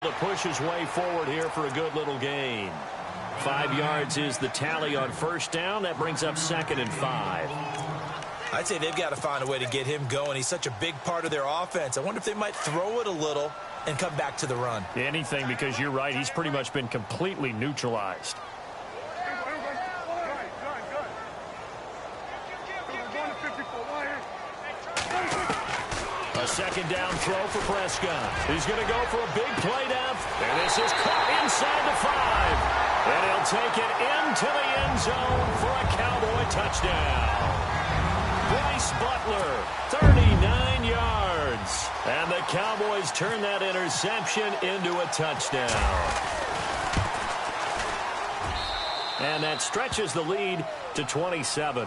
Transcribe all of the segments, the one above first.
To push his way forward here for a good little gain. 5 yards is the tally on first down. That brings up 2nd and 5. I'd say they've got to find a way to get him going. He's such a big part of their offense. I wonder if they might throw it a little and come back to the run. Anything, because you're right. He's pretty much been completely neutralized. A 2nd down throw for Prescott. He's going to go for a big play down. And this is caught inside the 5. And he'll take it into the end zone for a Cowboy touchdown. Bryce Butler, 39 yards. And the Cowboys turn that interception into a touchdown. And that stretches the lead to 27.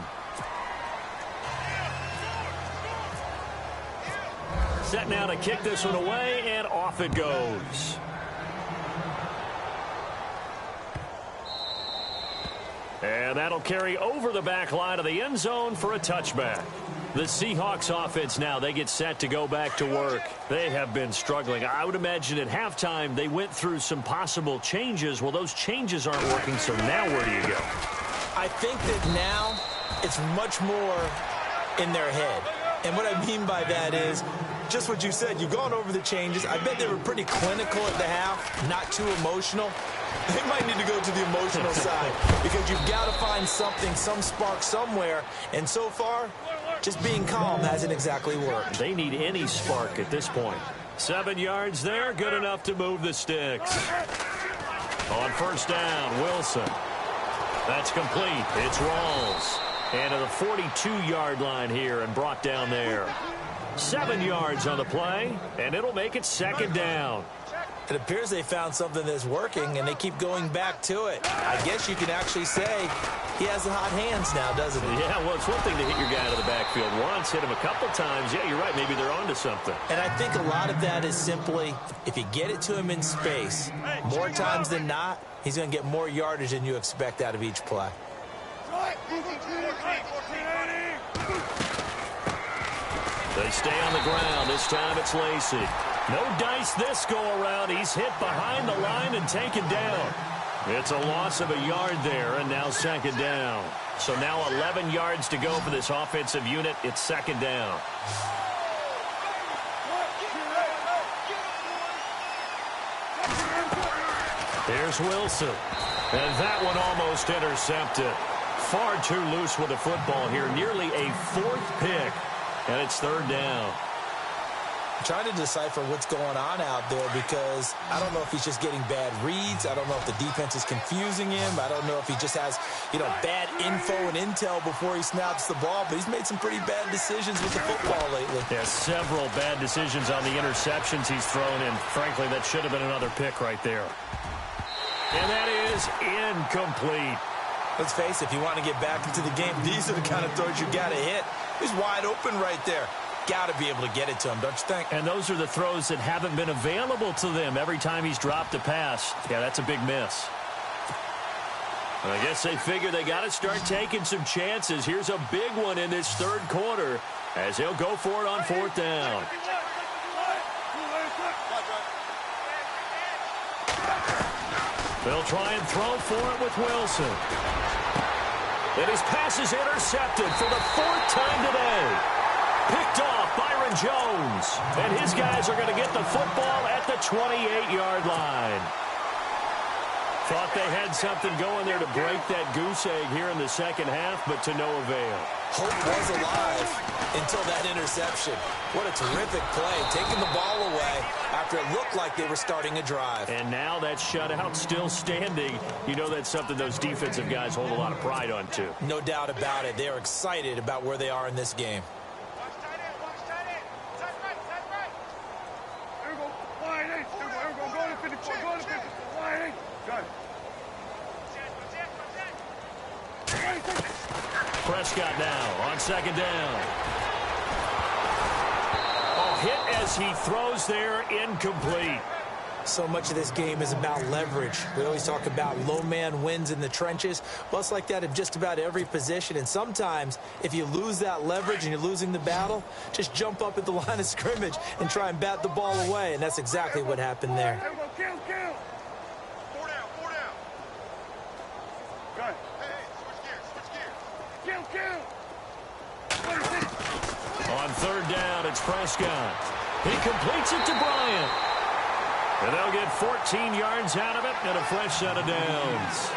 Set now to kick this one away, and off it goes. And that'll carry over the back line of the end zone for a touchback. The Seahawks offense now, they get set to go back to work. They have been struggling. I would imagine at halftime they went through some possible changes. Well, those changes aren't working, so now where do you go? I think that now it's much more in their head. And what I mean by that is just what you said. You've gone over the changes. I bet they were pretty clinical at the half, not too emotional. They might need to go to the emotional side because you've got to find something, some spark somewhere. And so far, just being calm hasn't exactly worked. They need any spark at this point. 7 yards there, good enough to move the sticks. On first down, Wilson. That's complete. It's Rawls. And to the 42-yard line here and brought down there. 7 yards on the play, and it'll make it 2nd down. It appears they found something that's working, and they keep going back to it. I guess you can actually say he has the hot hands now, doesn't he? Yeah, well, it's one thing to hit your guy out of the backfield once, hit him a couple times. Yeah, you're right. Maybe they're onto something. And I think a lot of that is simply if you get it to him in space, more times than not, he's going to get more yardage than you expect out of each play. They stay on the ground. This time it's Lacy. No dice this go-around. He's hit behind the line and taken down. It's a loss of a yard there, and now 2nd down. So now 11 yards to go for this offensive unit. It's 2nd down. Here's Wilson. And that one almost intercepted. Far too loose with the football here. Nearly a 4th pick. And it's 3rd down. I'm trying to decipher what's going on out there because I don't know if he's just getting bad reads. I don't know if the defense is confusing him. I don't know if he just has, bad info and intel before he snaps the ball. But he's made some pretty bad decisions with the football lately. Yeah, several bad decisions on the interceptions he's thrown. And frankly, that should have been another pick right there. And that is incomplete. Let's face it, if you want to get back into the game, these are the kind of throws you got to hit. He's wide open right there. Got to be able to get it to him, don't you think? And those are the throws that haven't been available to them every time he's dropped a pass. Yeah, that's a big miss. I guess they figure they got to start taking some chances. Here's a big one in this 3rd quarter as he'll go for it on 4th down. They'll try and throw for it with Wilson. And his pass is intercepted for the 4th time today. Picked off Byron Jones. And his guys are going to get the football at the 28-yard line. Thought they had something going there to break that goose egg here in the 2nd half, but to no avail. Hope was alive until that interception. What a terrific play, taking the ball away after it looked like they were starting a drive. And now that shutout still standing. You know that's something those defensive guys hold a lot of pride on, too. No doubt about it. They are excited about where they are in this game. Prescott now on 2nd down. Oh, hit as he throws there, incomplete. So much of this game is about leverage. We always talk about low man wins in the trenches. Well, it's like that in just about every position. And sometimes, if you lose that leverage and you're losing the battle, just jump up at the line of scrimmage and try and bat the ball away. And that's exactly what happened there. On third down, it's Prescott. He completes it to Bryant. And they'll get 14 yards out of it and a fresh set of downs.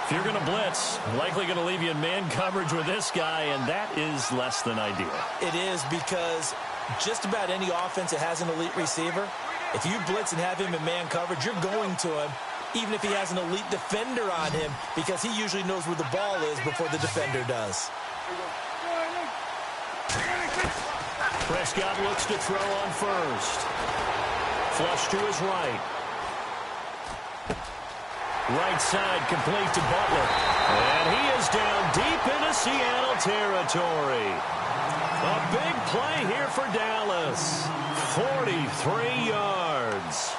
If you're going to blitz, likely going to leave you in man coverage with this guy, and that is less than ideal. It is, because just about any offense that has an elite receiver, if you blitz and have him in man coverage, you're going to him, even if he has an elite defender on him, because he usually knows where the ball is before the defender does. Prescott looks to throw on first. Flush to his right. Right side complete to Butler. And he is down deep into Seattle territory. A big play here for Dallas. 43 yards.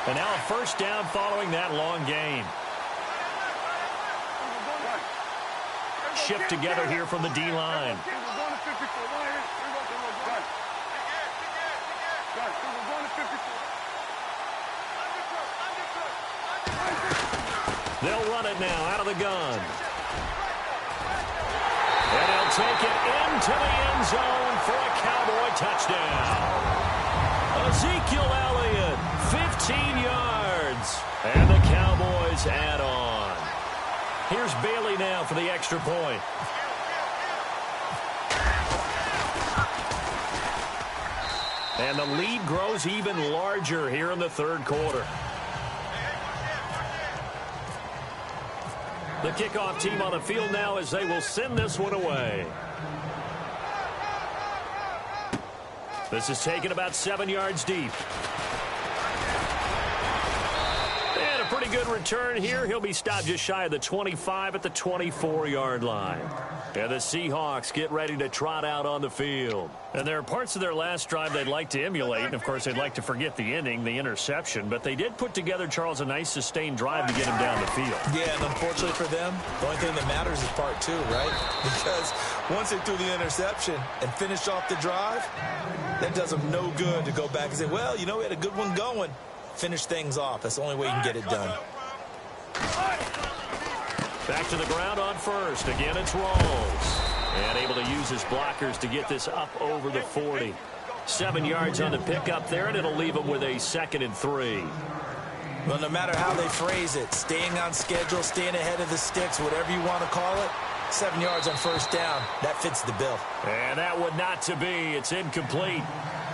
And now a first down following that long gain. Shipped together here from the D-line. They'll run it now out of the gun. And they'll take it into the end zone for a Cowboy touchdown. Ezekiel Elliott, 15 yards. And the Cowboys add on. Here's Bailey now for the extra point. And the lead grows even larger here in the third quarter. The kickoff team on the field now as they will send this one away. This is taken about 7 yards deep. And a pretty good return here. He'll be stopped just shy of the 25 at the 24-yard line. And the Seahawks get ready to trot out on the field. And there are parts of their last drive they'd like to emulate. And, of course, they'd like to forget the ending, the interception. But they did put together, Charles, a nice sustained drive to get him down the field. Yeah, and unfortunately for them, the only thing that matters is part two, right? Because once they threw the interception and finished off the drive, that does them no good to go back and say, well, you know, we had a good one going. Finish things off. That's the only way you can get it done. Back to the ground on first. Again, it's Rawls. And able to use his blockers to get this up over the 40. 7 yards on the pickup there, and it'll leave him with a 2nd and 3. Well, no matter how they phrase it, staying on schedule, staying ahead of the sticks, whatever you want to call it, 7 yards on first down, that fits the bill. And that would not to be. It's incomplete.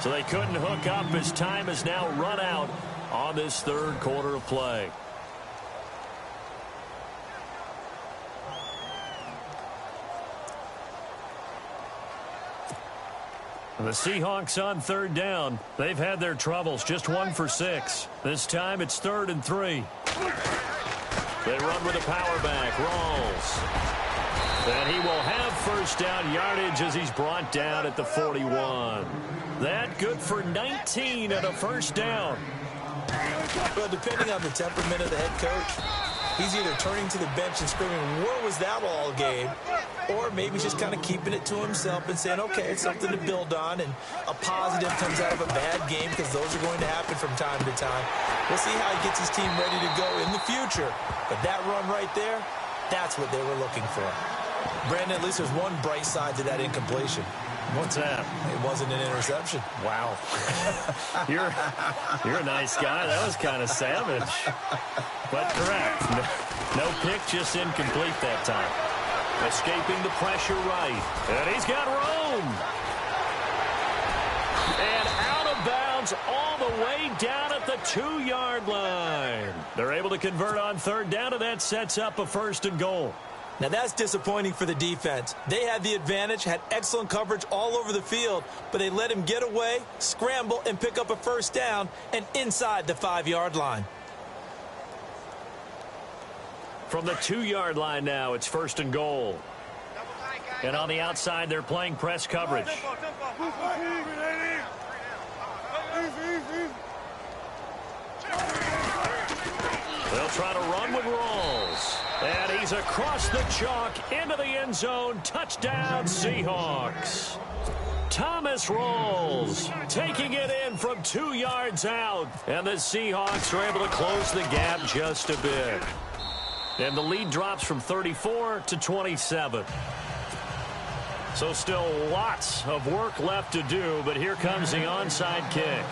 So they couldn't hook up as time has now run out on this third quarter of play. The Seahawks on third down. They've had their troubles, just 1 for 6. This time it's 3rd and 3. They run with a power back, Rawls. And he will have first down yardage as he's brought down at the 41. That good for 19 and a first down. Well, depending on the temperament of the head coach, he's either turning to the bench and screaming, where was that all game? Or maybe just kind of keeping it to himself and saying, okay, it's something to build on, and a positive comes out of a bad game, because those are going to happen from time to time. We'll see how he gets his team ready to go in the future. But that run right there, that's what they were looking for. Brandon, at least there's one bright side to that incompletion. What's that? It wasn't an interception. Wow. You're a nice guy. That was kind of savage. But correct. No pick, just incomplete that time. Escaping the pressure right. And he's got room. And out of bounds all the way down at the 2-yard line. They're able to convert on third down, and that sets up a 1st and goal. Now, that's disappointing for the defense. They had the advantage, had excellent coverage all over the field, but they let him get away, scramble, and pick up a first down, and inside the 5-yard line. From the 2-yard line now, it's 1st and goal. And on the outside, they're playing press coverage. They'll try to run with Rawls. And he's across the chalk into the end zone. Touchdown, Seahawks. Thomas rolls, taking it in from 2 yards out. And the Seahawks are able to close the gap just a bit. And the lead drops from 34 to 27. So still lots of work left to do, but here comes the onside kick.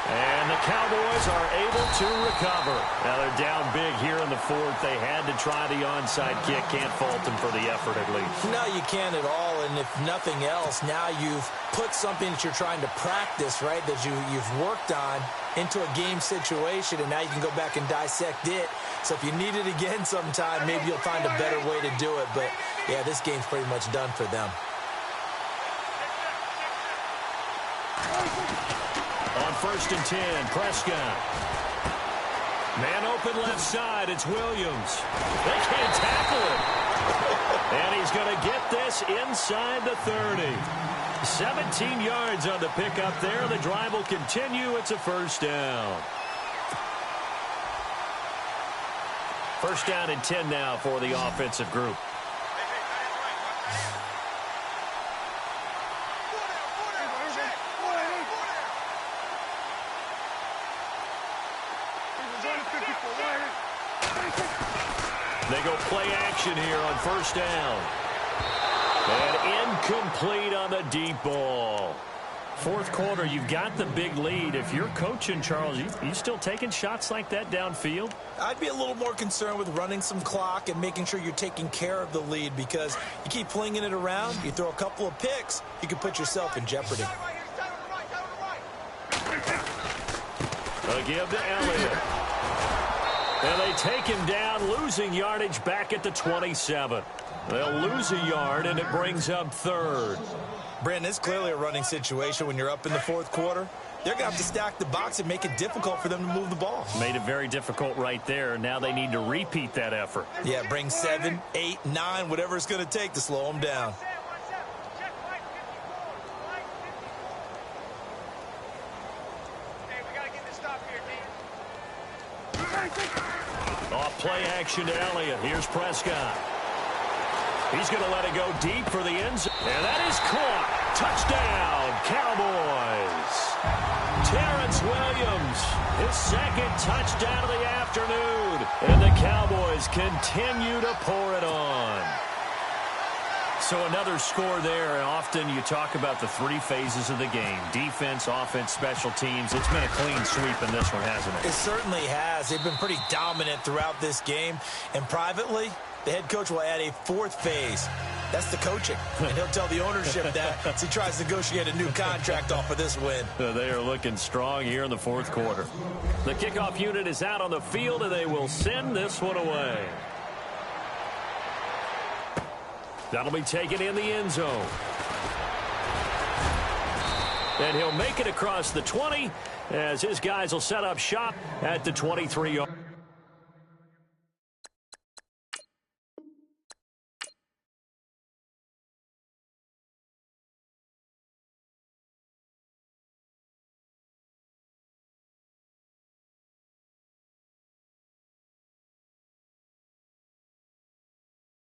And the Cowboys are able to recover. Now they're down big here in the fourth. They had to try the onside kick. Can't fault them for the effort at least. No, you can't at all. And if nothing else, now you've put something that you're trying to practice, right, that you've worked on into a game situation, and now you can go back and dissect it. So if you need it again sometime, maybe you'll find a better way to do it. But, yeah, this game's pretty much done for them. On 1st and 10, Prescott. Man open left side, it's Williams. They can't tackle him. And he's going to get this inside the 30. 17 yards on the pickup there. The drive will continue. It's a first down. First down and 10 now for the offensive group. They go play action here on first down. And incomplete on the deep ball. Fourth quarter, you've got the big lead. If you're coaching, Charles, you still taking shots like that downfield? I'd be a little more concerned with running some clock and making sure you're taking care of the lead, because you keep flinging it around, you throw a couple of picks, you can put yourself in jeopardy. A give to Elliott. And they take him down, losing yardage back at the 27. They'll lose a yard, and it brings up third. Brandon, it's clearly a running situation when you're up in the fourth quarter. They're going to have to stack the box and make it difficult for them to move the ball. Made it very difficult right there. Now they need to repeat that effort. Yeah, bring 7, 8, 9, whatever it's going to take to slow them down. Off play action to Elliott. Here's Prescott. He's going to let it go deep for the end zone. And that is caught. Touchdown, Cowboys. Terrence Williams, his second touchdown of the afternoon. And the Cowboys continue to pour it on. So another score there, and often you talk about the three phases of the game. Defense, offense, special teams. It's been a clean sweep in this one, hasn't it? It certainly has. They've been pretty dominant throughout this game. And privately, the head coach will add a fourth phase. That's the coaching. And he'll tell the ownership that as he tries to negotiate a new contract off of this win. They are looking strong here in the fourth quarter. The kickoff unit is out on the field, and they will send this one away. That'll be taken in the end zone. And he'll make it across the 20 as his guys will set up shop at the 23-yard.